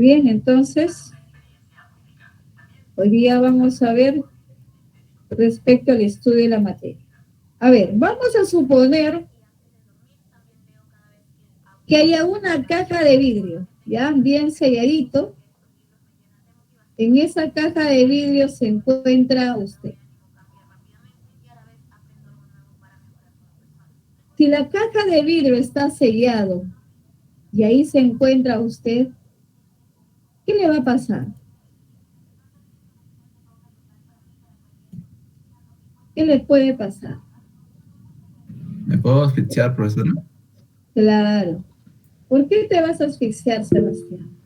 bien, entonces, hoy día vamos a ver respecto al estudio de la materia. A ver, vamos a suponer que haya una caja de vidrio, ya bien selladito. En esa caja de vidrio se encuentra usted. Si la caja de vidrio está sellado y ahí se encuentra usted, ¿qué le va a pasar? ¿Qué le puede pasar? ¿Me puedo asfixiar, profesora? Claro. ¿Por qué te vas a asfixiar, Sebastián?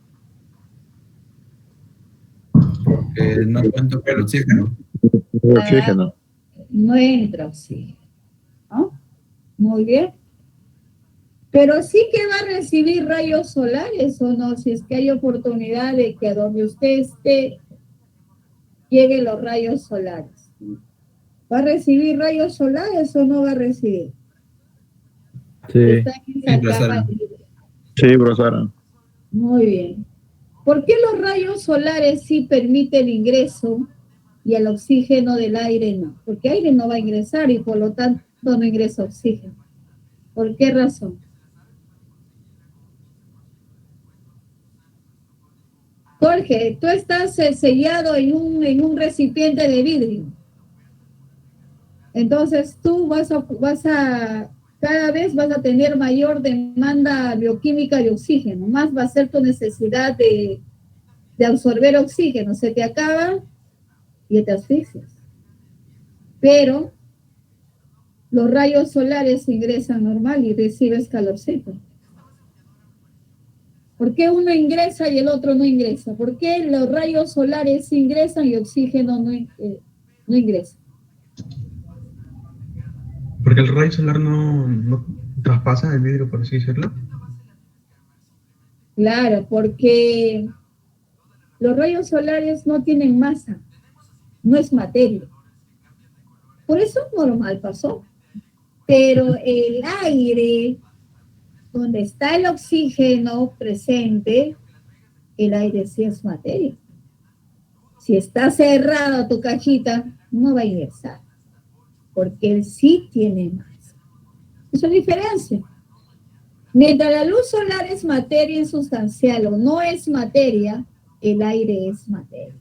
Porque no cuento con el oxígeno. Oxígeno. No entra oxígeno, ¿no? Muy bien. Pero sí que va a recibir rayos solares o no, si es que hay oportunidad de que a donde usted esté lleguen los rayos solares. ¿Va a recibir rayos solares o no va a recibir? Sí. Está en esa caja de vidrio. Sí, profesora. Muy bien. ¿Por qué los rayos solares sí permiten ingreso y el oxígeno del aire no? Porque aire no va a ingresar y por lo tanto no ingresa oxígeno. ¿Por qué razón? Jorge, tú estás sellado en un recipiente de vidrio. Entonces tú cada vez vas a tener mayor demanda bioquímica de oxígeno, más va a ser tu necesidad de absorber oxígeno, se te acaba y te asfixias. Pero los rayos solares ingresan normal y recibes calorcito. ¿Por qué uno ingresa y el otro no ingresa? ¿Por qué los rayos solares ingresan y oxígeno no ingresa? Porque el rayo solar no traspasa el vidrio, por así decirlo. Claro, porque los rayos solares no tienen masa, no es materia. Por eso normal pasó. Pero el aire, donde está el oxígeno presente, el aire sí es materia. Si está cerrada tu cajita, no va a ingresar, porque él sí tiene masa. Esa es la diferencia. Mientras la luz solar es materia insustancial o no es materia, el aire es materia.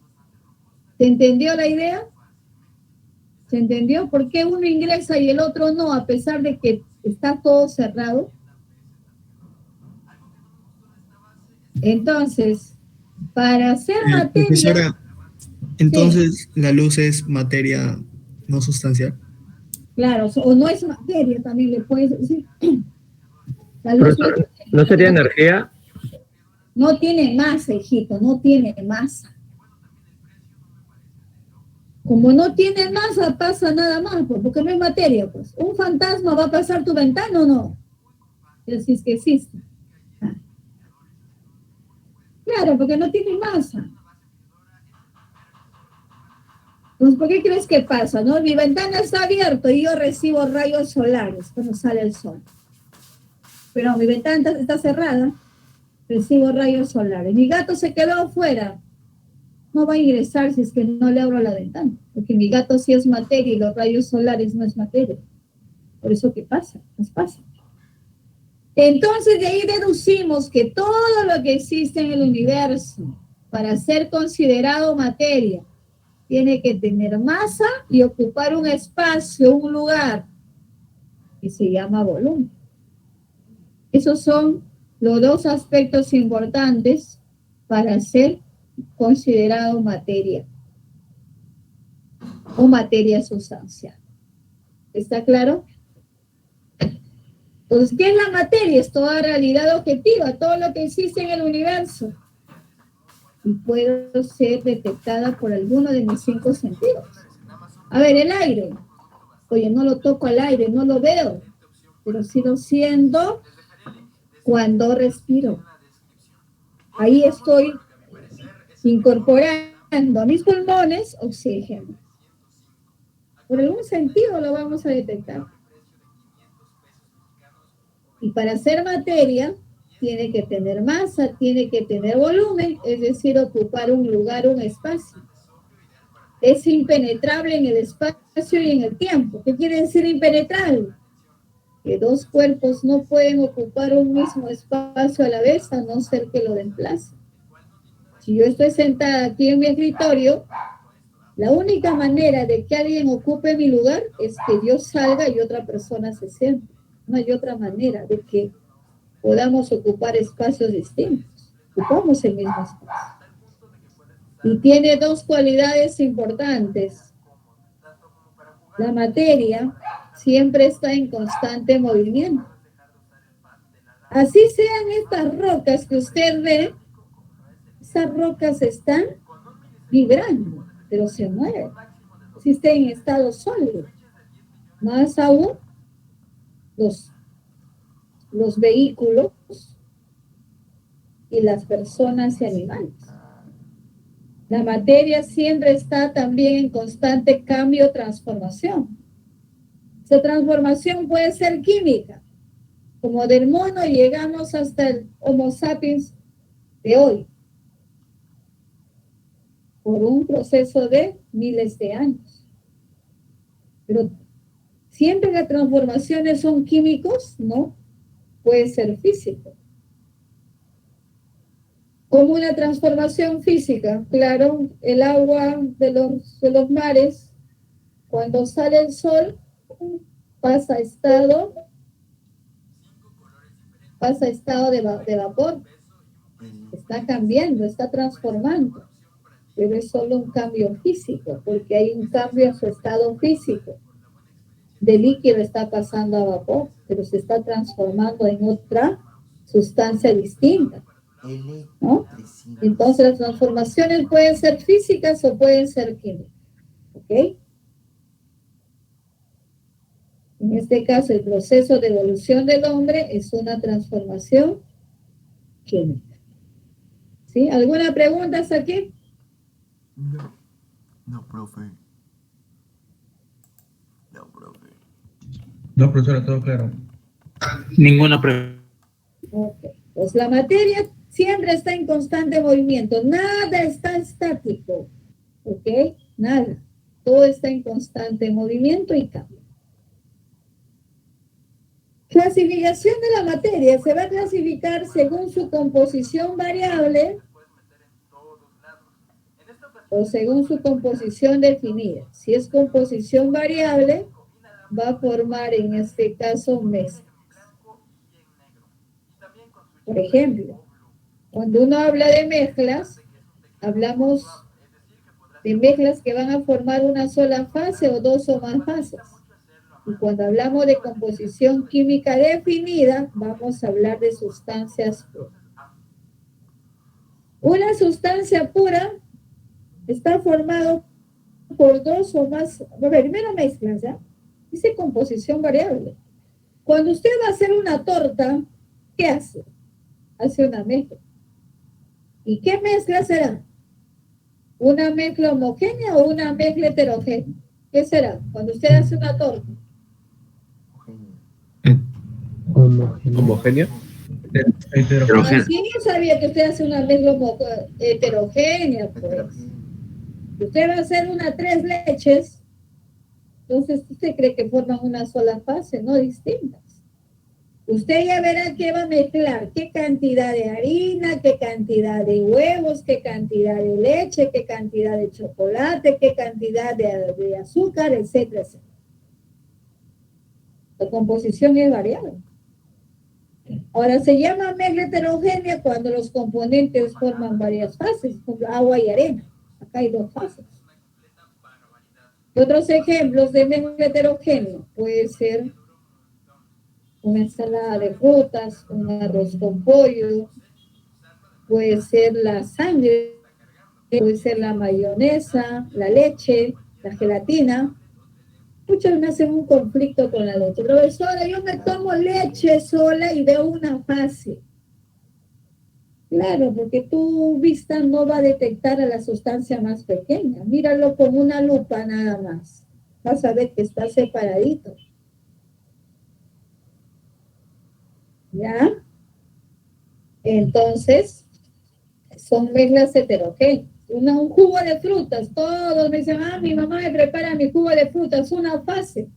¿Se entendió la idea? ¿Se entendió por qué uno ingresa y el otro no, a pesar de que está todo cerrado? Entonces, para hacer materia... Profesora, entonces sí. La luz es materia no sustancial. Claro, o no es materia, también le puedes decir. La luz ¿No sería energía? No tiene masa, hijito, no tiene masa. Como no tiene masa, pasa nada más, pues, porque no es materia, pues. ¿Un fantasma va a pasar tu ventana o no? Si es que existe. Ah. Claro, porque no tiene masa. Pues, ¿por qué crees que pasa, no? Mi ventana está abierta y yo recibo rayos solares cuando sale el sol. Pero mi ventana está cerrada, recibo rayos solares. Mi gato se quedó afuera, no va a ingresar si es que no le abro la ventana, porque mi gato sí es materia y los rayos solares no es materia. Por eso, ¿qué pasa? Nos pasa. Entonces, de ahí deducimos que todo lo que existe en el universo, para ser considerado materia, tiene que tener masa y ocupar un espacio, un lugar, que se llama volumen. Esos son los dos aspectos importantes para ser considerado materia o materia sustancial. ¿Está claro? Entonces, ¿qué es la materia? Es toda realidad objetiva, todo lo que existe en el universo. Y puede ser detectada por alguno de mis 5 sentidos. A ver, el aire. Oye, no lo toco al aire, no lo veo, pero sí lo siento cuando respiro. Ahí estoy incorporando a mis pulmones oxígeno. Por algún sentido lo vamos a detectar. Y para ser materia, tiene que tener masa, tiene que tener volumen, es decir, ocupar un lugar, un espacio. Es impenetrable en el espacio y en el tiempo. ¿Qué quiere decir impenetrable? Que dos cuerpos no pueden ocupar un mismo espacio a la vez, a no ser que lo desplacen. Si yo estoy sentada aquí en mi escritorio, la única manera de que alguien ocupe mi lugar es que yo salga y otra persona se siente. No hay otra manera de que podamos ocupar espacios distintos. Ocupamos el mismo espacio. Y tiene dos cualidades importantes. La materia siempre está en constante movimiento. Así sean estas rocas que usted ve, esas rocas están vibrando, pero se mueven. Existen en estado sólido. Más aún, los vehículos y las personas y animales. La materia siempre está también en constante cambio, transformación. Esa transformación puede ser química, como del mono llegamos hasta el Homo sapiens de hoy, por un proceso de miles de años. Pero siempre las transformaciones son químicos, ¿no? Puede ser físico. Como una transformación física, claro, el agua de los mares, cuando sale el sol, pasa a estado de vapor. Está cambiando, está transformando. Pero es solo un cambio físico, porque hay un cambio en su estado físico. De líquido está pasando a vapor, pero se está transformando en otra sustancia distinta, ¿no? Entonces las transformaciones pueden ser físicas o pueden ser químicas, ¿ok? En este caso, el proceso de evolución del hombre es una transformación química. ¿Sí? ¿Alguna pregunta hasta aquí? No, profe. No, profe. No, profesora, todo claro. Ninguna pregunta. Ok. Pues la materia siempre está en constante movimiento. Nada está estático. ¿Ok? Nada. Todo está en constante movimiento y cambio. Clasificación de la materia. Se va a clasificar según su composición variable o según su composición definida. Si es composición variable, va a formar en este caso mezclas. Por ejemplo, cuando uno habla de mezclas, hablamos de mezclas que van a formar una sola fase o dos o más fases. Y cuando hablamos de composición química definida, vamos a hablar de sustancias puras. Una sustancia pura está formado por dos o más, primero mezclas, ¿ya? Dice composición variable. Cuando usted va a hacer una torta, ¿qué hace? Hace una mezcla. ¿Y qué mezcla será? ¿Una mezcla homogénea o una mezcla heterogénea? ¿Qué será? Cuando usted hace una torta. ¿Homogéneo? Heterogéneo. Así yo sabía que usted hace una mezcla heterogénea, pues. Usted va a hacer una tres leches, entonces usted cree que forman una sola fase, no distintas. Usted ya verá que va a mezclar qué cantidad de harina, qué cantidad de huevos, qué cantidad de leche, qué cantidad de chocolate, qué cantidad de azúcar, etcétera, etcétera. La composición es variable. Ahora se llama mezcla heterogénea cuando los componentes forman varias fases, como agua y arena. Acá hay dos fases. Otros ejemplos de mezcla heterogénea puede ser una ensalada de frutas, un arroz con pollo, puede ser la sangre, puede ser la mayonesa, la leche, la gelatina. Muchos me hacen un conflicto con la leche. Profesora, yo me tomo leche sola y veo una fase. Claro, porque tu vista no va a detectar a la sustancia más pequeña. Míralo con una lupa nada más. Vas a ver que está separadito. ¿Ya? Entonces, son mezclas heterogéneas. Un jugo de frutas, todos me dicen, mi mamá me prepara mi jugo de frutas, una fase.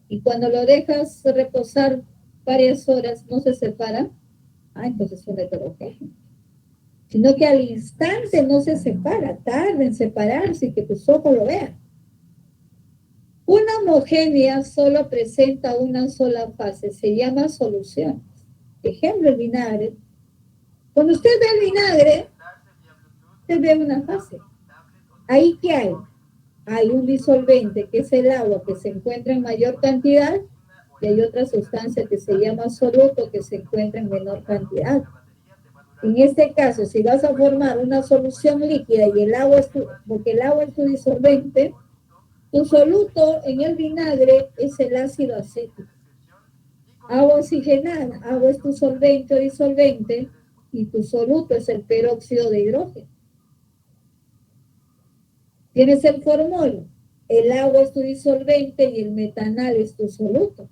Y cuando lo dejas reposar varias horas, no se separa, entonces son heterogéneos. Sino que al instante no se separa, tarda en separarse y que tus ojos lo vean. Una homogénea solo presenta una sola fase, se llama solución. Ejemplo, el vinagre. Cuando usted ve el vinagre, usted ve una fase. ¿Ahí qué hay? Hay un disolvente, que es el agua, que se encuentra en mayor cantidad, y hay otra sustancia que se llama soluto, que se encuentra en menor cantidad. En este caso, si vas a formar una solución líquida y el agua porque el agua es tu disolvente, tu soluto en el vinagre es el ácido acético. Agua oxigenada, agua es tu solvente o disolvente, y tu soluto es el peróxido de hidrógeno. Tienes el formol, el agua es tu disolvente y el metanal es tu soluto.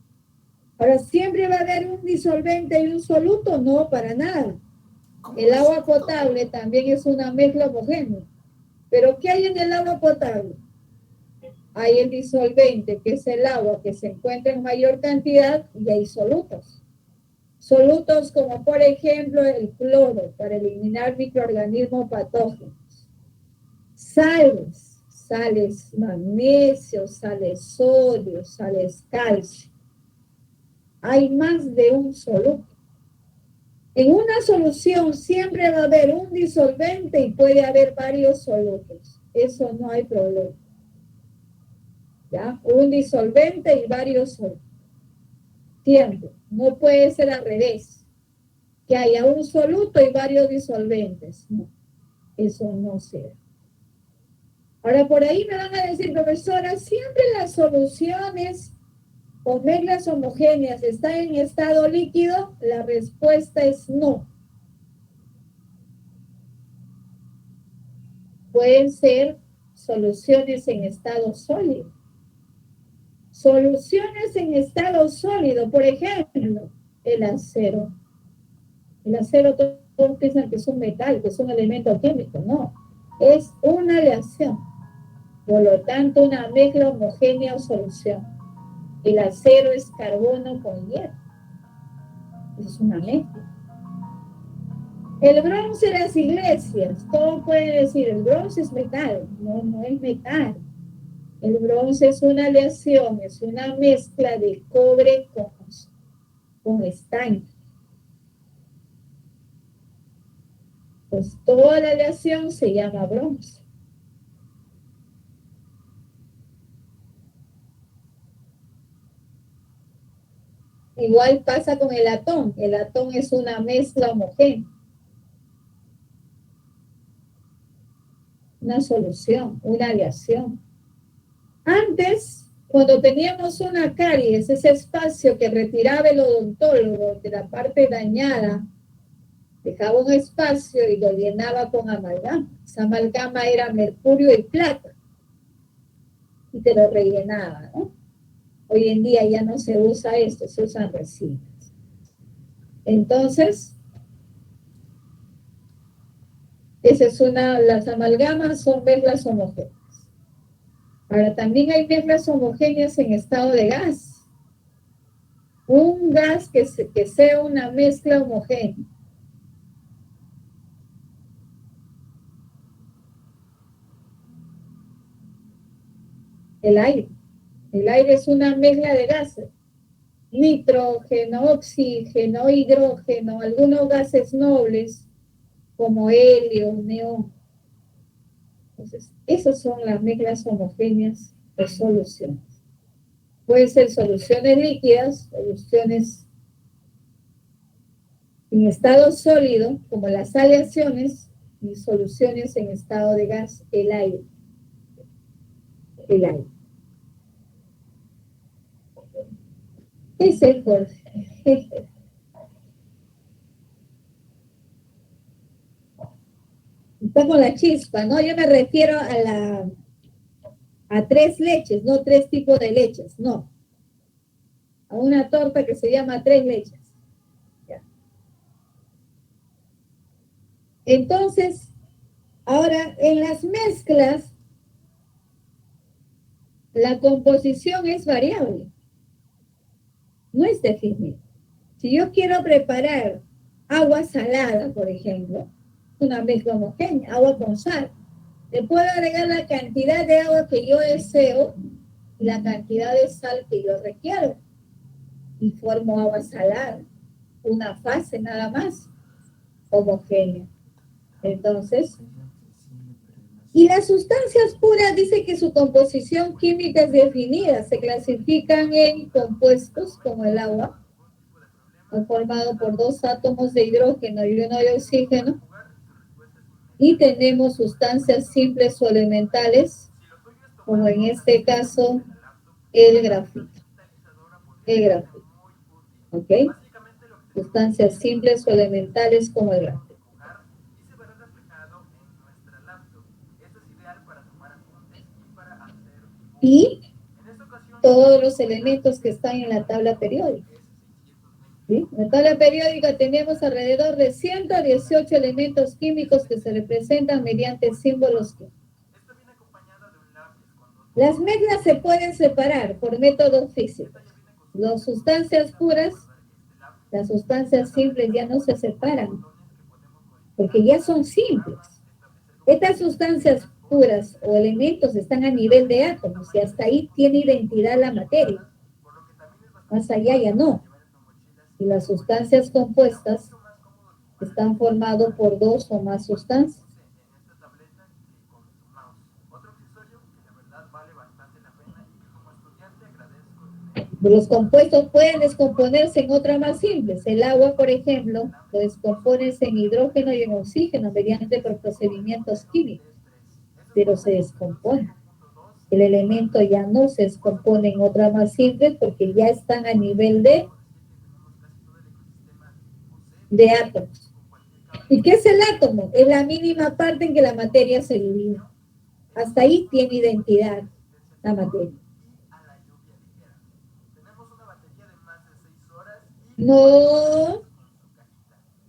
Ahora, ¿siempre va a haber un disolvente y un soluto? No, para nada. El agua potable también es una mezcla homogénea. ¿Pero qué hay en el agua potable? Hay el disolvente, que es el agua que se encuentra en mayor cantidad, y hay solutos. Solutos como, por ejemplo, el cloro, para eliminar microorganismos patógenos. Sales magnesio, sales sodio, sales calcio. Hay más de un soluto. En una solución siempre va a haber un disolvente y puede haber varios solutos. Eso no hay problema. ¿Ya? Un disolvente y varios solutos. Siempre. No puede ser al revés. Que haya un soluto y varios disolventes. No. Eso no se da. Ahora, por ahí me van a decir, profesora, siempre las soluciones o mezclas homogéneas están en estado líquido. La respuesta es no. Pueden ser soluciones en estado sólido. Soluciones en estado sólido, por ejemplo, el acero. El acero, todos piensan que es un metal, que es un elemento químico. No, es una aleación. Por lo tanto, una mezcla homogénea o solución. El acero es carbono con hierro. Es una mezcla. El bronce de las iglesias, todos pueden decir, el bronce es metal. No, no es metal. El bronce es una aleación, es una mezcla de cobre con estaño. Pues toda la aleación se llama bronce. Igual pasa con el latón. El latón es una mezcla homogénea. Una solución, una aleación. Antes, cuando teníamos una caries, ese espacio que retiraba el odontólogo de la parte dañada, dejaba un espacio y lo llenaba con amalgama. Esa amalgama era mercurio y plata. Y te lo rellenaba, ¿no? Hoy en día ya no se usa esto, se usan resinas. Entonces, las amalgamas son mezclas homogéneas. Ahora, también hay mezclas homogéneas en estado de gas. Un gas que sea una mezcla homogénea. El aire. El aire es una mezcla de gases. Nitrógeno, oxígeno, hidrógeno, algunos gases nobles como helio, neón. Entonces, esas son las mezclas homogéneas de soluciones. Pueden ser soluciones líquidas, soluciones en estado sólido, como las aleaciones, y soluciones en estado de gas, el aire. El aire. Es el Jorge. Está con la chispa, ¿no? Yo me refiero a 3 leches, no 3 tipos de leches, no. A una torta que se llama 3 leches. Ya. Entonces, ahora en las mezclas, la composición es variable, no es definida. Si yo quiero preparar agua salada, por ejemplo, una mezcla homogénea, agua con sal, le puedo agregar la cantidad de agua que yo deseo y la cantidad de sal que yo requiero. Y formo agua salada, una fase nada más, homogénea. Entonces, y las sustancias puras dice que su composición química es definida, se clasifican en compuestos como el agua, formado por 2 átomos de hidrógeno y 1 de oxígeno, y tenemos sustancias simples o elementales, como en este caso el grafito. El grafito, ¿ok? Sustancias simples o elementales como el grafito. Y todos los elementos que están en la tabla periódica. ¿Sí? En la tabla periódica tenemos alrededor de 118 elementos químicos que se representan mediante símbolos químicos. Las mezclas se pueden separar por métodos físicos. Las sustancias puras, las sustancias simples ya no se separan, porque ya son simples. Estas sustancias puras o elementos están a nivel de átomos y hasta ahí tiene identidad la materia. Más allá ya no. Y las sustancias compuestas están formadas por 2 o más sustancias. Los compuestos pueden descomponerse en otras más simples. El agua, por ejemplo, lo descompones en hidrógeno y en oxígeno mediante procedimientos químicos, pero se descompone. El elemento ya no se descompone en otras más simples porque ya están a nivel de átomos. ¿Y qué es el átomo? Es la mínima parte en que la materia se divide. Hasta ahí tiene identidad la materia. No,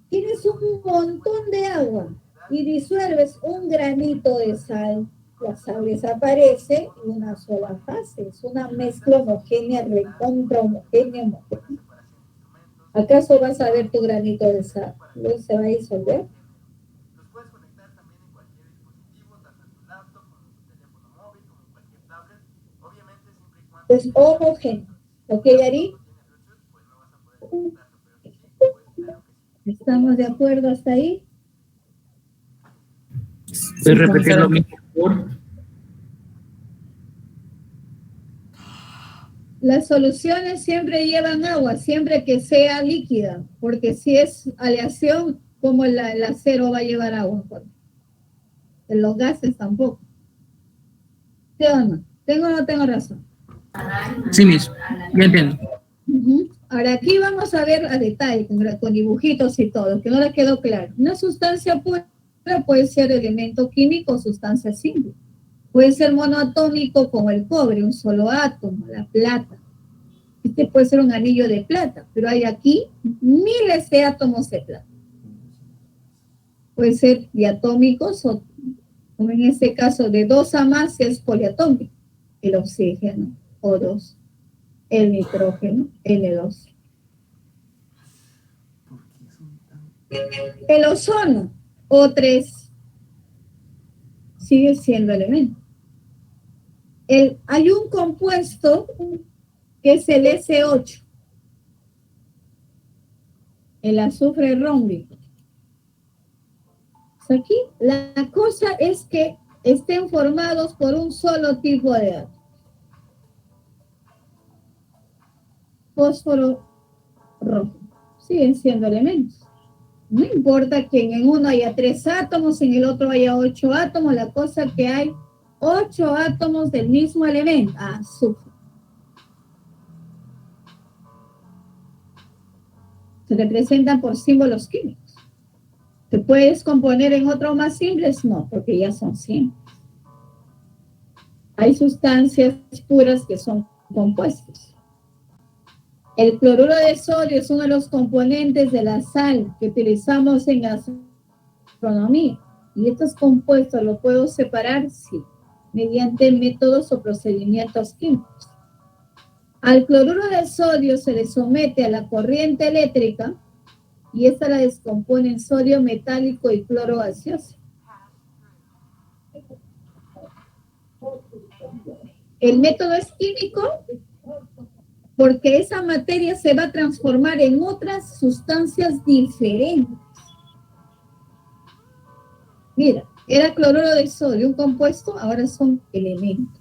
tienes un montón de agua y disuelves un granito de sal. La sal desaparece en una sola fase. Es una mezcla homogénea, recontra homogénea. ¿Acaso vas a ver tu granito de sal? ¿Luego se va a disolver? Pues homogéneo. ¿Ok, Yari? ¿Estamos de acuerdo hasta ahí? ¿Puedes repetir lo mismo, por favor? Las soluciones siempre llevan agua, siempre que sea líquida, porque si es aleación, como el acero va a llevar agua. En los gases tampoco. ¿Sí o no? ¿Tengo o no tengo razón? Sí mismo, ya entiendo. Ahora aquí vamos a ver a detalle, con dibujitos y todo, que no le quedó claro. Una sustancia pura puede ser elemento químico o sustancia simple. Puede ser monoatómico como el cobre, un solo átomo, la plata. Este puede ser un anillo de plata, pero hay aquí miles de átomos de plata. Puede ser diatómicos o, como en este caso, de 2 a más, es poliatómico. El oxígeno, O2. El nitrógeno, N2. El ozono, O3, sigue siendo elemento. Hay un compuesto que es el S8, el azufre rómbico. Aquí la cosa es que estén formados por un solo tipo de átomo. Fósforo rojo. Siguen siendo elementos. No importa que en uno haya 3 átomos, en el otro haya 8 átomos, la cosa es que hay 8 átomos del mismo elemento, azufre. Se representan por símbolos químicos. ¿Se puede descomponer en otros más simples? No, porque ya son simples. Hay sustancias puras que son compuestos. El cloruro de sodio es uno de los componentes de la sal que utilizamos en las economía. ¿Y estos compuestos los puedo separar? Sí, mediante métodos o procedimientos químicos. Al cloruro de sodio se le somete a la corriente eléctrica y esta la descompone en sodio metálico y cloro gaseoso. El método es químico porque esa materia se va a transformar en otras sustancias diferentes. Mira, era cloruro de sodio, un compuesto, ahora son elementos.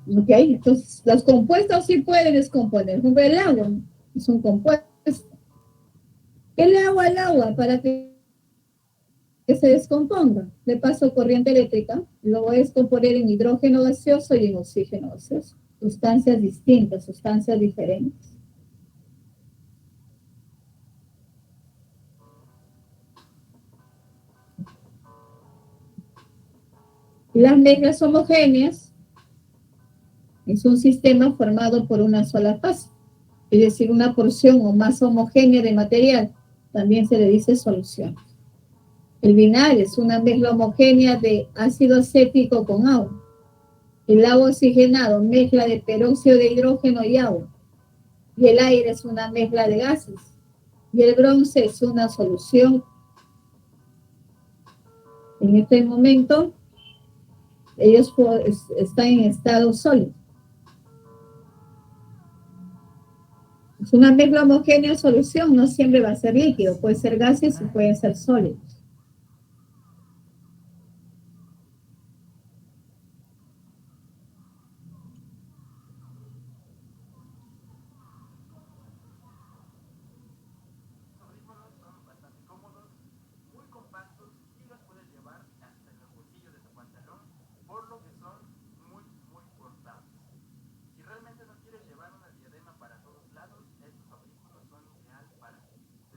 Ok, entonces los compuestos sí pueden descomponer. Por ejemplo, el agua es un compuesto. El agua para que se descomponga. Le paso corriente eléctrica, lo voy a descomponer en hidrógeno gaseoso y en oxígeno gaseoso. Sustancias distintas, sustancias diferentes. Las mezclas homogéneas es un sistema formado por una sola fase, es decir, una porción o masa homogénea de material. También se le dice solución. El vinagre es una mezcla homogénea de ácido acético con agua. El agua oxigenado, mezcla de peróxido de hidrógeno y agua. Y el aire es una mezcla de gases. Y el bronce es una solución. En este momento, ellos están en estado sólido. Es una mezcla homogénea de solución, no siempre va a ser líquido, puede ser gases y puede ser sólidos.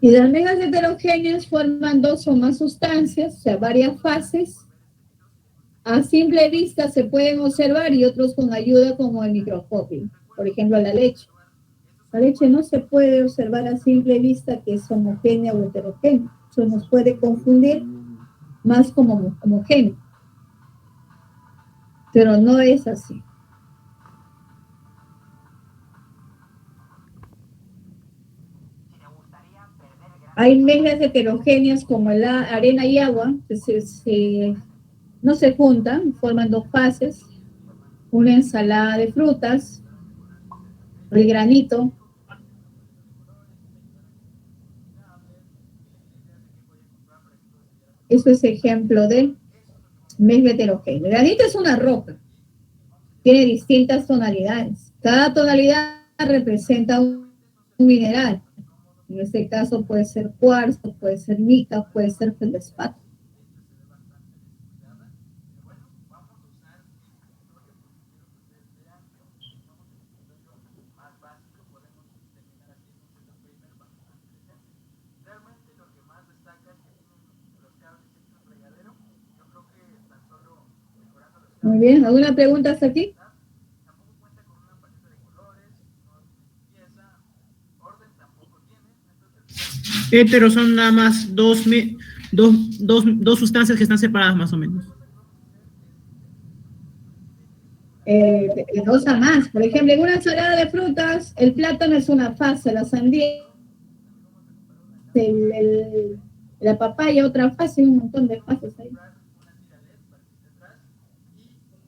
Y las megas heterogéneas forman dos o más sustancias, o sea, varias fases. A simple vista se pueden observar y otros con ayuda como el microscopio. Por ejemplo, la leche. La leche no se puede observar a simple vista que es homogénea o heterogénea. Eso nos puede confundir más como homogénea. Pero no es así. Hay mezclas heterogéneas como la arena y agua, que no se juntan, forman dos fases, una ensalada de frutas, el granito. Eso es ejemplo de mezcla heterogénea. El granito es una roca, tiene distintas tonalidades. Cada tonalidad representa un mineral. En este caso puede ser cuarzo, puede ser mica, puede ser feldespato. Muy bien, ¿alguna pregunta hasta aquí? Héteros son nada más dos sustancias que están separadas más o menos. De dos a más. Por ejemplo, en una ensalada de frutas, el plátano es una fase, la sandía, la papaya otra fase, un montón de fases ahí.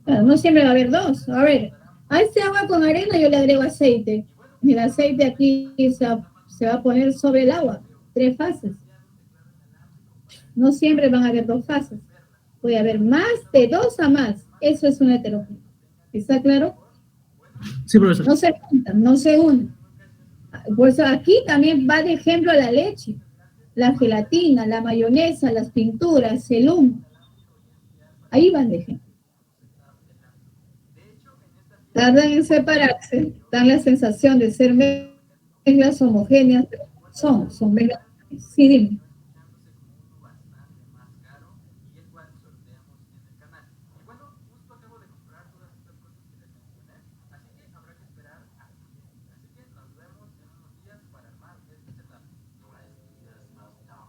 Claro, no siempre va a haber dos. A ver, a este agua con arena yo le agrego aceite. Y el aceite aquí se va a poner sobre el agua. 3 fases. No siempre van a haber 2 fases. Puede haber más de 2 a más. Eso es una heterogénea. ¿Está claro? Sí, profesor. No se juntan, no se unen. Por eso aquí también va de ejemplo la leche, la gelatina, la mayonesa, las pinturas, el humo. Ahí van de ejemplo. Tardan en separarse, dan la sensación de ser mezclas homogéneas, Son menos. Sí, dime.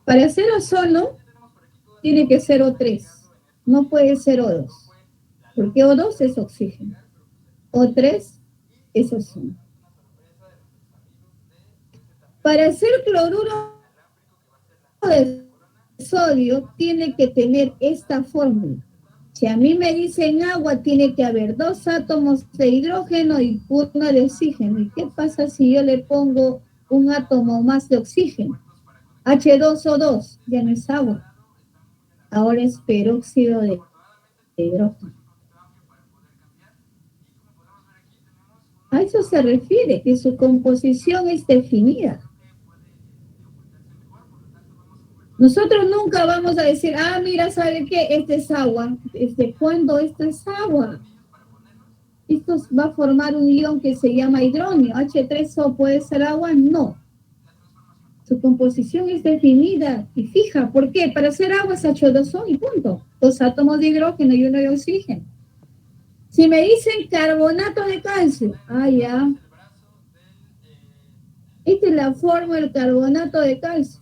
Para ser ozono, tiene que ser O3. No puede ser O2. Porque O2 es oxígeno. O3 es ozono. Para hacer cloruro de sodio, tiene que tener esta fórmula. Si a mí me dicen agua, tiene que haber 2 átomos de hidrógeno y 1 de oxígeno. ¿Y qué pasa si yo le pongo un átomo más de oxígeno? H2O2, ya no es agua. Ahora es peróxido de hidrógeno. A eso se refiere, que su composición es definida. Nosotros nunca vamos a decir, mira, ¿sabe qué? Este es agua. ¿Desde cuándo esto es agua? Esto va a formar un ion que se llama hidrógeno. H3O puede ser agua, no. Su composición es definida y fija. ¿Por qué? Para hacer agua es H2O y punto. 2 átomos de hidrógeno y 1 de oxígeno. Si me dicen carbonato de calcio, ya. Esta es la fórmula del carbonato de calcio.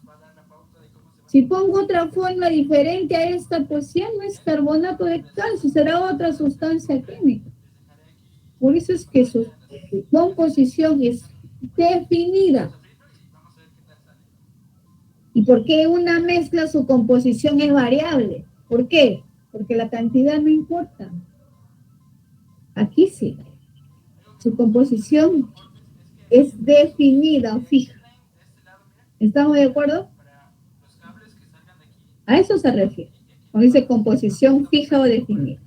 Si pongo otra fórmula diferente a esta, pues ya no es carbonato de calcio, será otra sustancia química. Por eso es que su composición es definida. ¿Y por qué una mezcla su composición es variable? ¿Por qué? Porque la cantidad no importa. Aquí sí. Su composición es definida o fija. ¿Estamos de acuerdo? A eso se refiere. Cuando dice composición fija o definida.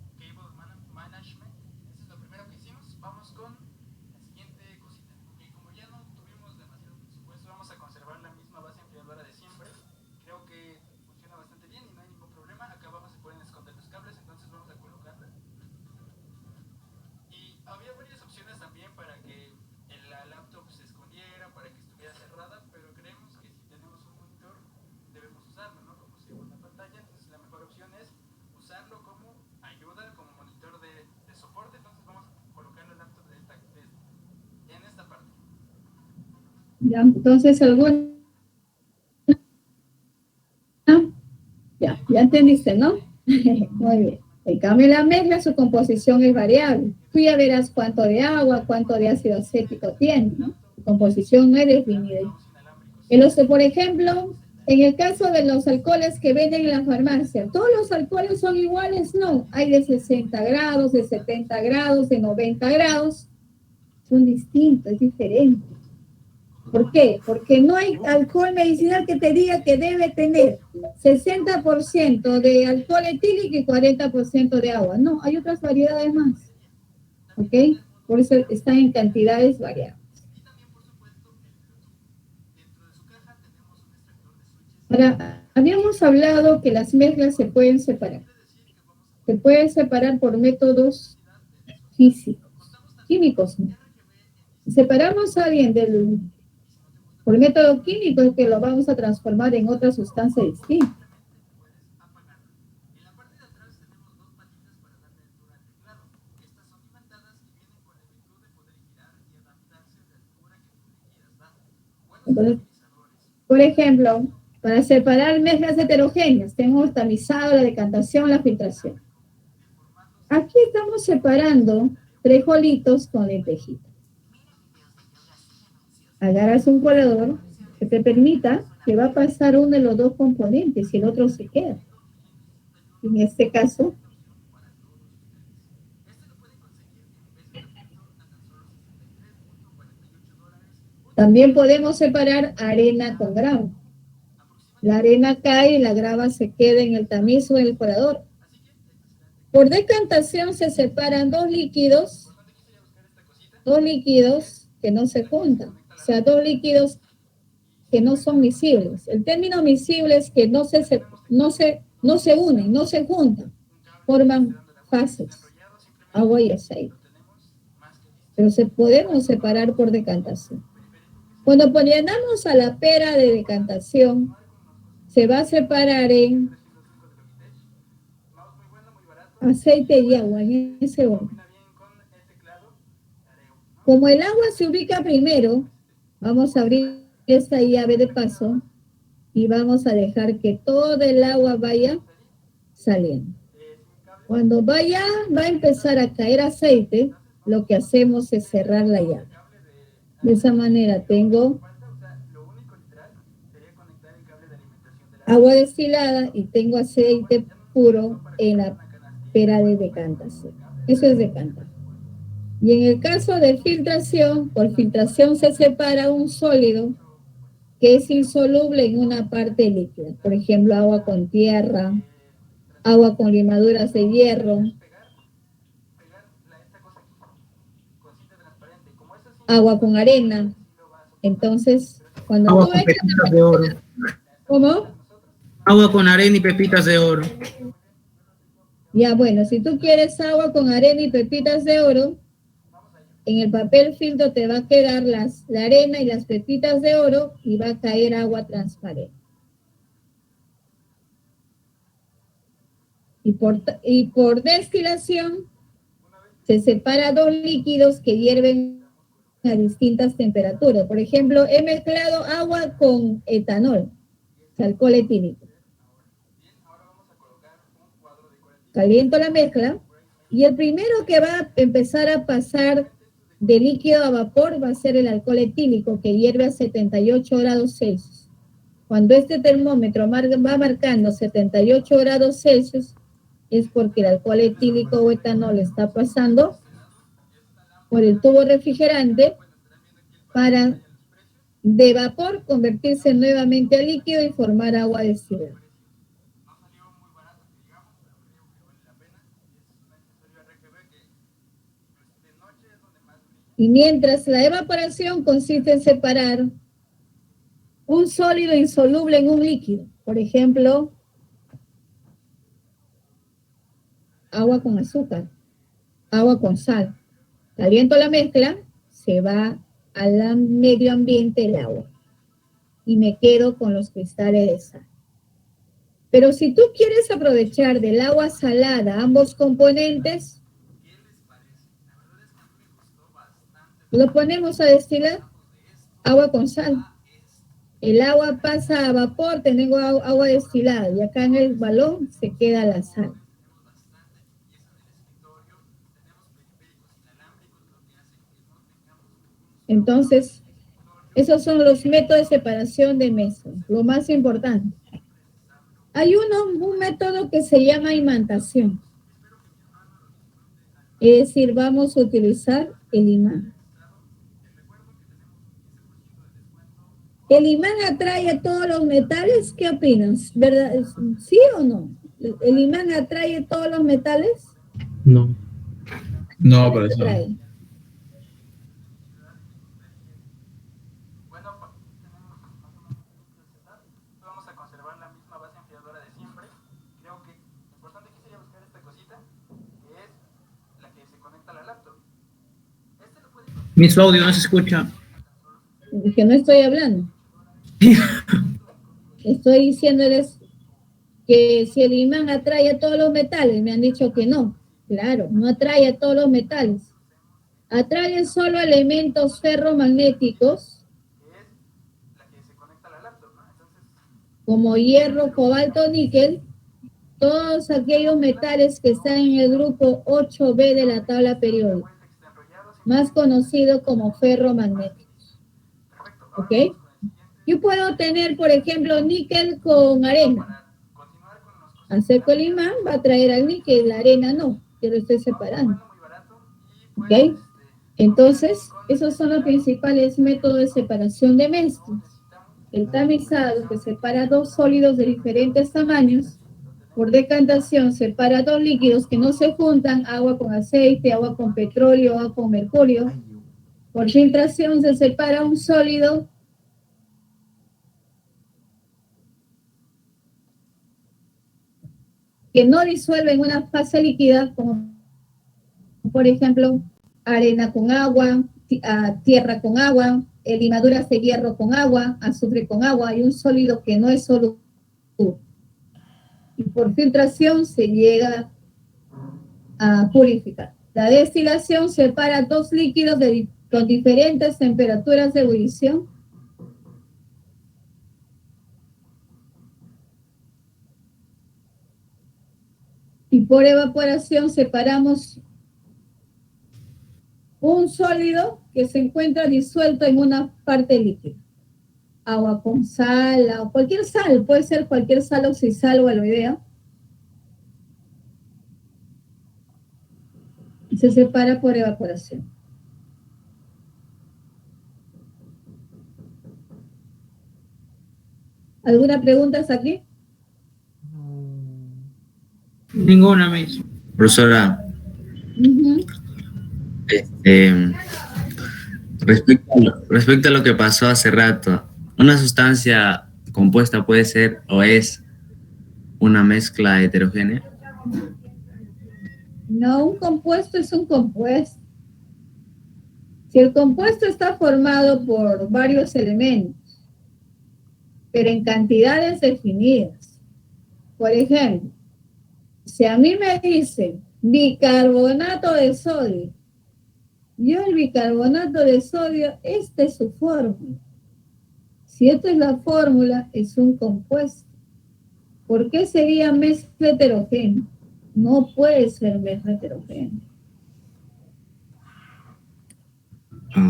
Ya, entonces alguna. Ya entendiste, ¿no? Muy bien. En cambio, la mezcla, su composición es variable. Tú ya verás cuánto de agua, cuánto de ácido acético tiene, ¿no? Su composición no es definida. Por ejemplo, en el caso de los alcoholes que venden en la farmacia, ¿todos los alcoholes son iguales? No. Hay de 60 grados, de 70 grados, de 90 grados. Son distintos, es diferente. ¿Por qué? Porque no hay alcohol medicinal que te diga que debe tener 60% de alcohol etílico y 40% de agua. No, hay otras variedades más. ¿Ok? Por eso están en cantidades variables. Ahora, habíamos hablado que las mezclas se pueden separar. Se pueden separar por métodos físicos, químicos, ¿no? Separamos a alguien por método químico es que lo vamos a transformar en otra sustancia distinta. Entonces, por ejemplo, para separar mezclas heterogéneas, tenemos tamizado, la decantación, la filtración. Aquí estamos separando frijolitos con lentejitas. Agarras un colador que te permita que va a pasar uno de los dos componentes y el otro se queda. En este caso, también podemos separar arena con grava. La arena cae y la grava se queda en el tamiz o en el colador. Por decantación se separan dos líquidos que no se juntan. O sea, dos líquidos que no son miscibles. El término miscible es que no se unen, no se juntan, forman fases, agua y aceite. Pero se podemos separar por decantación. Cuando ponemos a la pera de decantación, se va a separar en aceite y agua, en ese orden. Como el agua se ubica primero, vamos a abrir esta llave de paso y vamos a dejar que todo el agua vaya saliendo. Cuando va a empezar a caer aceite, lo que hacemos es cerrar la llave. De esa manera tengo agua destilada y tengo aceite puro en la pera de decantación. Eso es decantar. Y en el caso de filtración, por filtración se separa un sólido que es insoluble en una parte líquida. Por ejemplo, agua con tierra, agua con limaduras de hierro, agua con arena. Entonces, cuando Agua tú con echas pepitas de oro. ¿Cómo? Agua con arena y pepitas de oro. Ya, bueno, si tú quieres agua con arena y pepitas de oro, en el papel filtro te va a quedar la arena y las pepitas de oro y va a caer agua transparente. Y por destilación se separa dos líquidos que hierven a distintas temperaturas. Por ejemplo, he mezclado agua con etanol, alcohol etílico. Caliento la mezcla y el primero que va a empezar a pasar de líquido a vapor va a ser el alcohol etílico, que hierve a 78 grados Celsius. Cuando este termómetro va marcando 78 grados Celsius, es porque el alcohol etílico o etanol está pasando por el tubo refrigerante para de vapor convertirse nuevamente a líquido y formar agua destilada. Y mientras la evaporación consiste en separar un sólido insoluble en un líquido, por ejemplo, agua con azúcar, agua con sal. Caliento la mezcla, se va al medio ambiente el agua y me quedo con los cristales de sal. Pero si tú quieres aprovechar del agua salada ambos componentes, lo ponemos a destilar, agua con sal. El agua pasa a vapor, tengo agua destilada y acá en el balón se queda la sal. Entonces, esos son los métodos de separación de mezclas, lo más importante. Hay un método que se llama imantación. Es decir, vamos a utilizar el imán. ¿El imán atrae a todos los metales? ¿Qué opinas? ¿Verdad? ¿Sí o no? ¿El imán atrae a todos los metales? No. No, profesor. Atrae. Vamos a conservar la misma base enfriadora de siempre. Creo que lo importante aquí sería buscar esta cosita, que es la que se conecta a la laptop. Este lo puede... Mi su audio no se escucha. Que no estoy hablando. Estoy diciéndoles que si el imán atrae a todos los metales, me han dicho que no. Claro, no atrae a todos los metales. Atrae solo elementos ferromagnéticos, como hierro, cobalto, níquel, todos aquellos metales que están en el grupo 8B de la tabla periódica, más conocido como ferromagnéticos. ¿Ok? Yo puedo tener, por ejemplo, níquel con arena. Acerco el imán, va a traer al níquel, la arena no, yo lo estoy separando. ¿Ok? Entonces, esos son los principales métodos de separación de mezclas. El tamizado, que separa dos sólidos de diferentes tamaños. Por decantación, separa dos líquidos que no se juntan, agua con aceite, agua con petróleo, agua con mercurio. Por filtración, se separa un sólido que no disuelve en una fase líquida, como por ejemplo arena con agua, tierra con agua, limaduras de hierro con agua, azufre con agua y un sólido que no es soluble. Y por filtración se llega a purificar. La destilación separa dos líquidos con diferentes temperaturas de ebullición. Y por evaporación separamos un sólido que se encuentra disuelto en una parte líquida. Agua con sal, o cualquier sal, puede ser cualquier sal oxisal o aloidea. Y se separa por evaporación. ¿Alguna pregunta hasta aquí? Ninguna, Miss. Profesora, Uh-huh. respecto a lo que pasó hace rato, ¿una sustancia compuesta puede ser o es una mezcla heterogénea? No, un compuesto es un compuesto. Si el compuesto está formado por varios elementos, pero en cantidades definidas. Por ejemplo, si a mí me dicen bicarbonato de sodio, yo el bicarbonato de sodio, esta es su fórmula. Si esta es la fórmula, es un compuesto. ¿Por qué sería mezcla heterogénea? No puede ser mezcla heterogénea.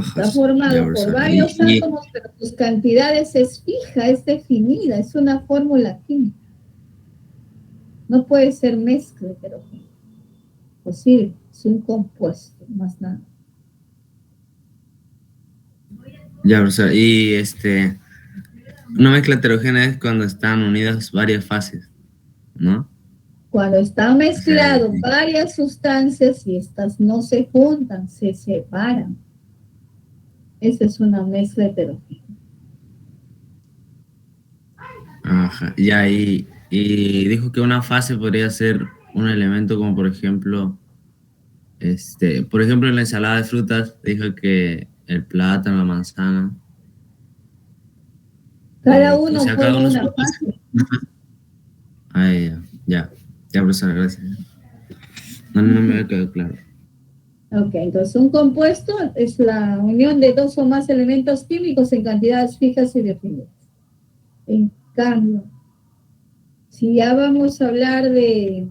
Está formado por varios átomos, pero sus cantidades es fija, es definida, es una fórmula química. No puede ser mezcla heterogénea. Posible, es un compuesto, más nada. Ya, profesor, y una mezcla heterogénea es cuando están unidas varias fases, ¿no? Cuando están mezclados varias sustancias y estas no se juntan, se separan. Esa es una mezcla heterogénea. Ajá, ya, y dijo que una fase podría ser un elemento como, por ejemplo, en la ensalada de frutas, dijo que el plátano, la manzana. Cada uno o sea, forma cada uno una fase. Ya, profesora, gracias. No me había quedado claro. Ok, entonces un compuesto es la unión de dos o más elementos químicos en cantidades fijas y definidas. En cambio, si ya vamos a hablar de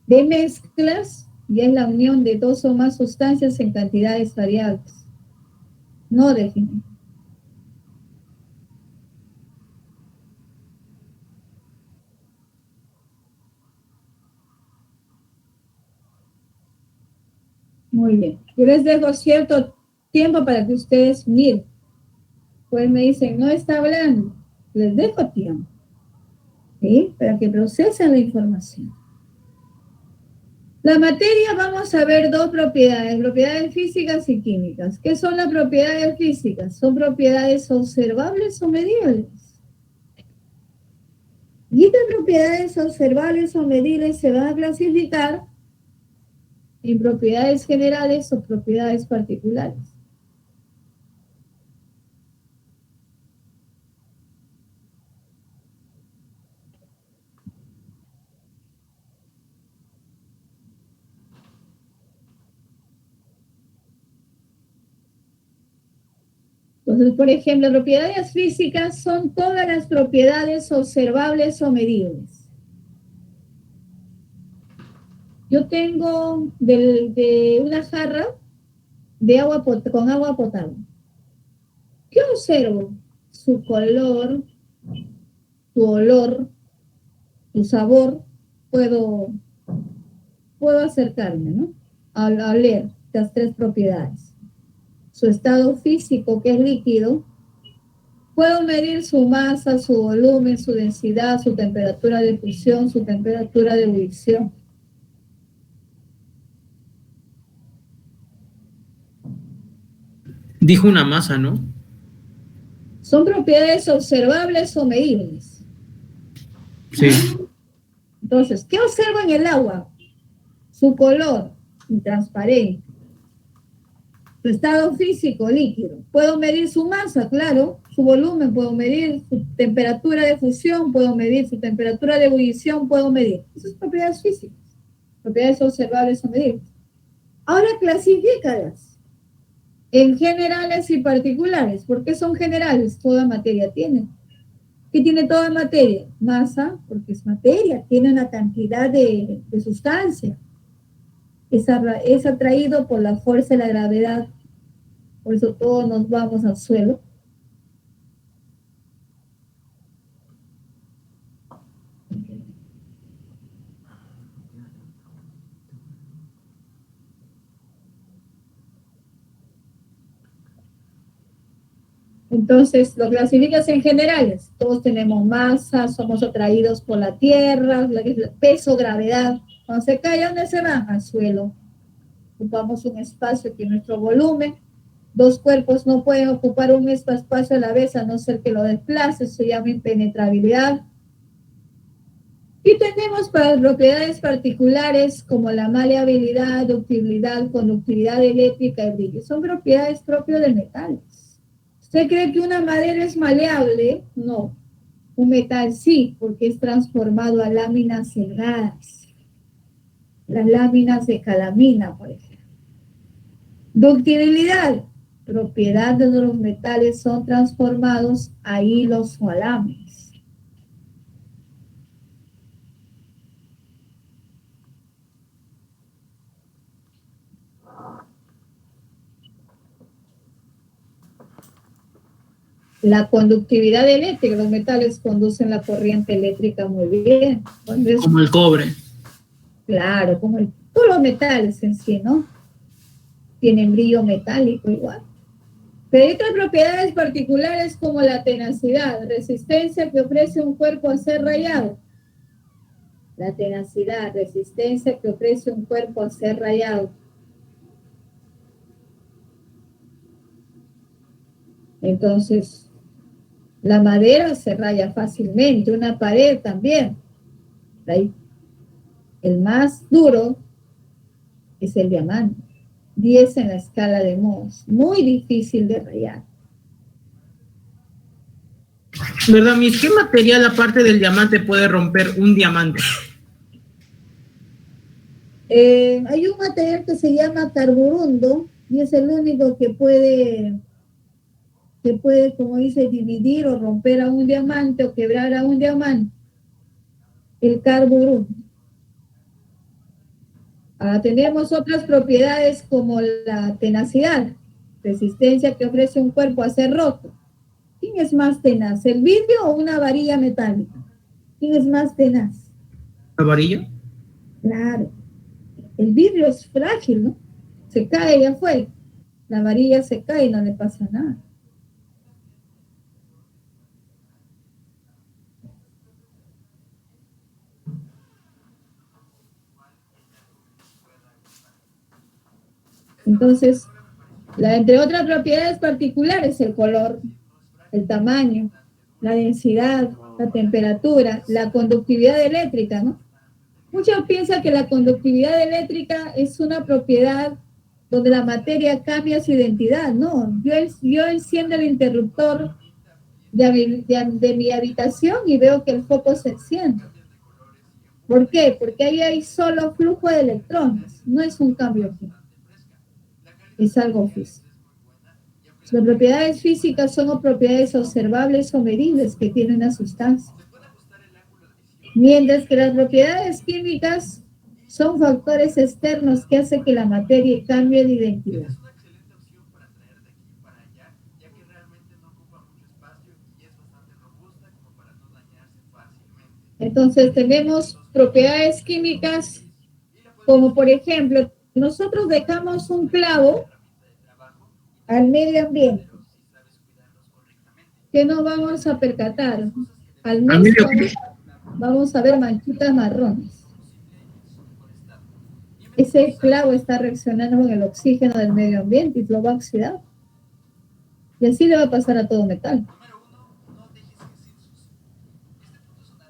mezclas, ya es la unión de dos o más sustancias en cantidades variables, no definidas. Muy bien. Yo les dejo cierto tiempo para que ustedes miren. Pues me dicen, no está hablando. Les dejo tiempo. ¿Sí? Para que procesen la información. La materia, vamos a ver dos propiedades físicas y químicas. ¿Qué son las propiedades físicas? Son propiedades observables o medibles. Y estas propiedades observables o medibles se van a clasificar en propiedades generales o propiedades particulares. Entonces, por ejemplo, propiedades físicas son todas las propiedades observables o medibles. Yo tengo de una jarra de agua con agua potable. ¿Qué observo? Su color, su olor, su sabor. Puedo acercarme, ¿no? A leer estas tres propiedades. Su estado físico, que es líquido. Puedo medir su masa, su volumen, su densidad, su temperatura de fusión, su temperatura de ebullición. Dijo una masa, ¿no? Son propiedades observables o medibles. Sí. Entonces, ¿qué observo en el agua? Su color, transparente. Su estado físico, líquido. Puedo medir su masa, claro, su volumen, puedo medir su temperatura de fusión, puedo medir su temperatura de ebullición, puedo medir. Esas propiedades físicas, propiedades observables o medibles. Ahora clasifícalas en generales y particulares. ¿Por qué son generales? Toda materia tiene. ¿Qué tiene toda materia? Masa, porque es materia, tiene una cantidad de sustancia. Es atraído por la fuerza de la gravedad. Por eso todos nos vamos al suelo. Entonces, lo clasificas en generales. Todos tenemos masa, somos atraídos por la tierra, peso, gravedad. Cuando se cae, ¿a dónde se va? Al suelo. Ocupamos un espacio que es nuestro volumen. Dos cuerpos no pueden ocupar un mismo espacio a la vez, a no ser que lo desplace, se llama impenetrabilidad. Y tenemos para propiedades particulares como la maleabilidad, ductibilidad, conductividad eléctrica y brillo. Son propiedades propias de metales. ¿Usted cree que una madera es maleable? No. Un metal sí, porque es transformado a láminas cerradas. Las láminas de calamina, por ejemplo. Ductibilidad. Propiedad de los metales son transformados a hilos o alambres. La conductividad eléctrica, los metales conducen la corriente eléctrica muy bien. Entonces, Como el cobre. claro, todos los metales en sí, ¿no? Tienen brillo metálico igual. Pero hay otras propiedades particulares como la tenacidad, resistencia que ofrece un cuerpo a ser rayado. La tenacidad, resistencia que ofrece un cuerpo a ser rayado. Entonces, la madera se raya fácilmente, una pared también. Ahí. El más duro es el diamante. 10 en la escala de Mohs. Muy difícil de rayar. ¿Verdad, Miss? ¿Qué material aparte del diamante puede romper un diamante? Hay un material que se llama carburundo y es el único que puede, como dice, dividir o romper a un diamante o quebrar a un diamante. El carburundo. Ahora tenemos otras propiedades como la tenacidad, resistencia que ofrece un cuerpo a ser roto. ¿Quién es más tenaz, el vidrio o una varilla metálica? ¿Quién es más tenaz? ¿La varilla? Claro. El vidrio es frágil, ¿no? Se cae y ya fue. La varilla se cae y no le pasa nada. Entonces, entre otras propiedades particulares, el color, el tamaño, la densidad, la temperatura, la conductividad eléctrica, ¿no? Muchos piensan que la conductividad eléctrica es una propiedad donde la materia cambia su identidad. No, yo enciendo el interruptor de mi habitación y veo que el foco se enciende. ¿Por qué? Porque ahí hay solo flujo de electrones, no es un cambio químico. Es algo físico. Las propiedades físicas son propiedades observables o medibles que tiene una sustancia. Mientras que las propiedades químicas son factores externos que hacen que la materia cambie de identidad. Entonces tenemos propiedades químicas como por ejemplo, nosotros dejamos un clavo al medio ambiente. ¿Qué nos vamos a percatar? Al mes vamos a ver manchitas marrones. Ese clavo está reaccionando con el oxígeno del medio ambiente y lo va a oxidar. Y así le va a pasar a todo metal.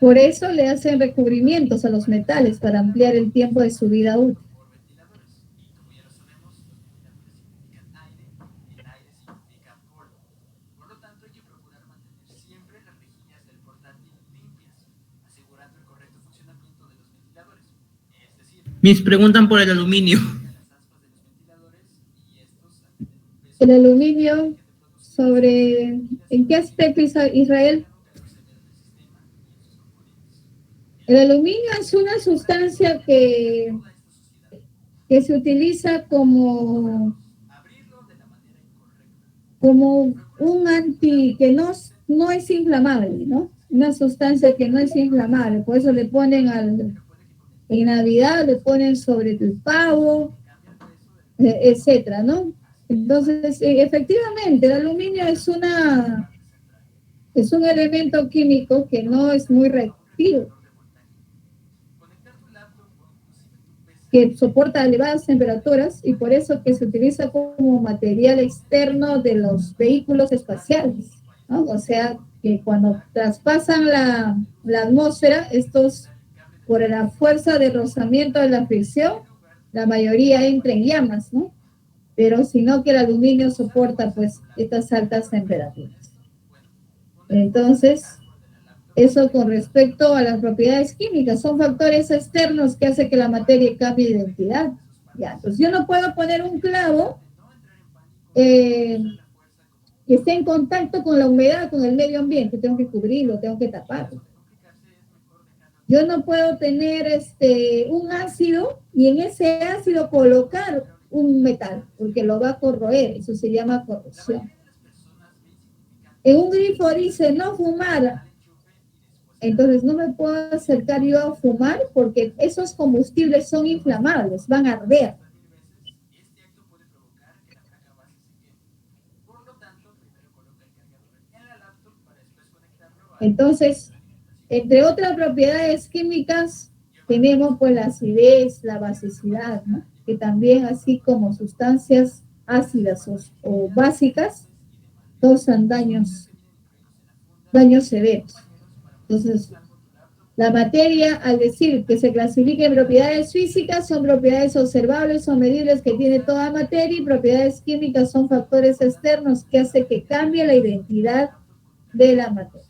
Por eso le hacen recubrimientos a los metales para ampliar el tiempo de su vida útil. Mis preguntan por el aluminio. El aluminio, sobre, ¿en qué aspecto Israel? El aluminio es una sustancia que se utiliza como un anti, que no es inflamable, ¿no? Una sustancia que no es inflamable, por eso le ponen en Navidad, le ponen sobre el pavo, etcétera, ¿no? Entonces, efectivamente, el aluminio es un elemento químico que no es muy reactivo, que soporta elevadas temperaturas y por eso que se utiliza como material externo de los vehículos espaciales, ¿no? O sea, que cuando traspasan la atmósfera, estos, por la fuerza de rozamiento de la fricción, la mayoría entra en llamas, ¿no? Pero sino que el aluminio soporta pues estas altas temperaturas. Entonces, eso con respecto a las propiedades químicas, son factores externos que hacen que la materia cambie de identidad. Ya, entonces yo no puedo poner un clavo que esté en contacto con la humedad, con el medio ambiente, tengo que cubrirlo, tengo que taparlo. Yo no puedo tener un ácido y en ese ácido colocar un metal, porque lo va a corroer, eso se llama corrosión. En un grifo dice no fumar, entonces no me puedo acercar yo a fumar porque esos combustibles son inflamables, van a arder. Entonces, entre otras propiedades químicas, tenemos pues la acidez, la basicidad, ¿no? Que también así como sustancias ácidas o básicas, causan daños severos. Entonces, la materia, al decir que se clasifica en propiedades físicas, son propiedades observables o medibles que tiene toda materia, y propiedades químicas son factores externos que hacen que cambie la identidad de la materia.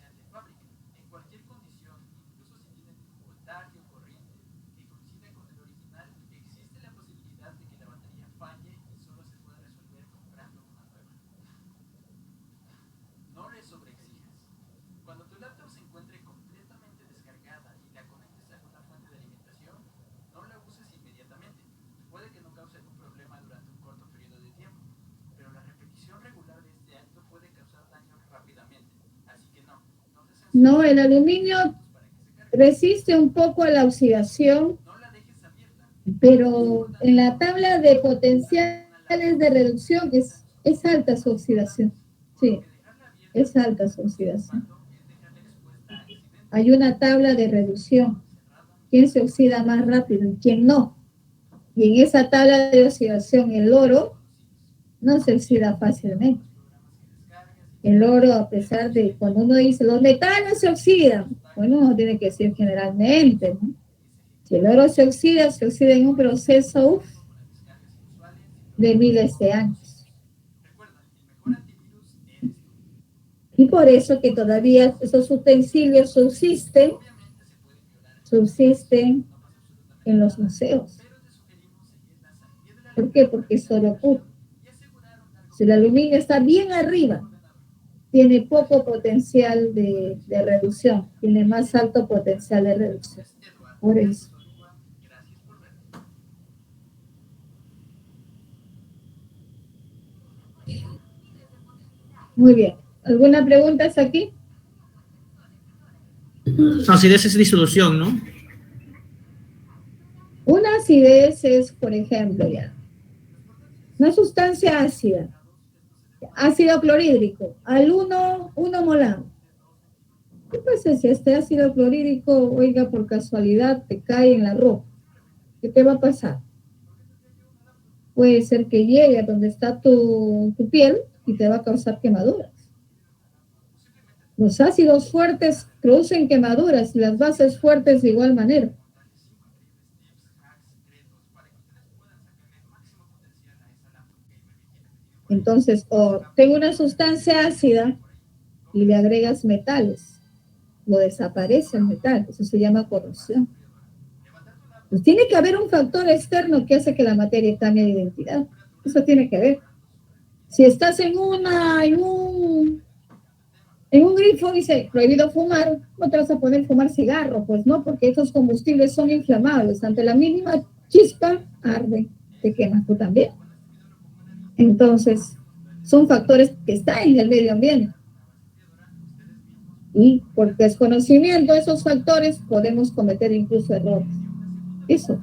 No, el aluminio resiste un poco a la oxidación, pero en la tabla de potenciales de reducción es alta su oxidación. Sí, es alta su oxidación. Hay una tabla de reducción. ¿Quién se oxida más rápido y quién no? Y en esa tabla de oxidación el oro no se oxida fácilmente. El oro, a pesar de cuando uno dice los metales se oxidan, bueno, uno tiene que decir generalmente, ¿no? Si el oro se oxida en un proceso de miles de años. Y por eso que todavía esos utensilios subsisten en los museos. ¿Por qué? Porque es oro puro. Si el aluminio está bien arriba, tiene poco potencial de reducción, tiene más alto potencial de reducción. Por eso. Muy bien. ¿Alguna pregunta hasta aquí? Acidez es disolución, ¿no? Una acidez es, por ejemplo, una sustancia ácida. Ácido clorhídrico, al 1 molar. ¿Qué pasa si este ácido clorhídrico, oiga, por casualidad te cae en la ropa? ¿Qué te va a pasar? Puede ser que llegue a donde está tu piel y te va a causar quemaduras. Los ácidos fuertes producen quemaduras y las bases fuertes de igual manera. Entonces, o tengo una sustancia ácida y le agregas metales, lo desaparece el metal, eso se llama corrosión. Pues tiene que haber un factor externo que hace que la materia cambie de identidad. Eso tiene que ver. Si estás en un grifo, dice, prohibido fumar, no te vas a poner fumar cigarro, pues no, porque esos combustibles son inflamables. Ante la mínima chispa, arde, te quemas tú también. Entonces, son factores que están en el medio ambiente. Y por desconocimiento de esos factores, podemos cometer incluso errores. Esos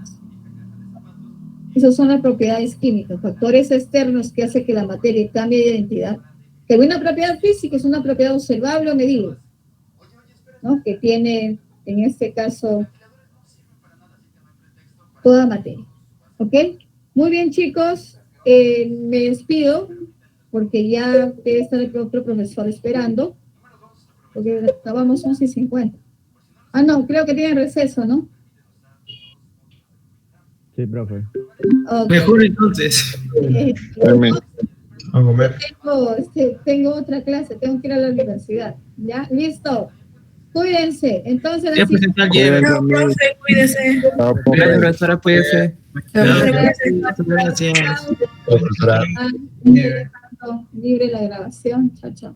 son las propiedades químicas, factores externos que hacen que la materia cambie de identidad. Que una propiedad física es una propiedad observable o medible, ¿no? Que tiene, en este caso, toda materia. ¿Ok? Muy bien, chicos. Me despido porque ya debe estar el otro profesor esperando. Porque acabamos 11:50. Ah, no, creo que tienen receso, ¿no? Sí, profe. Okay. Mejor entonces. A comer. Tengo otra clase, tengo que ir a la universidad. ¿Ya? Listo. Cuídense. Entonces, Ya así. presentar Jever. Chao, profe, cuídese. Chao, profe. Profesora, cuídese. Gracias. Libre la grabación. Chao, chao.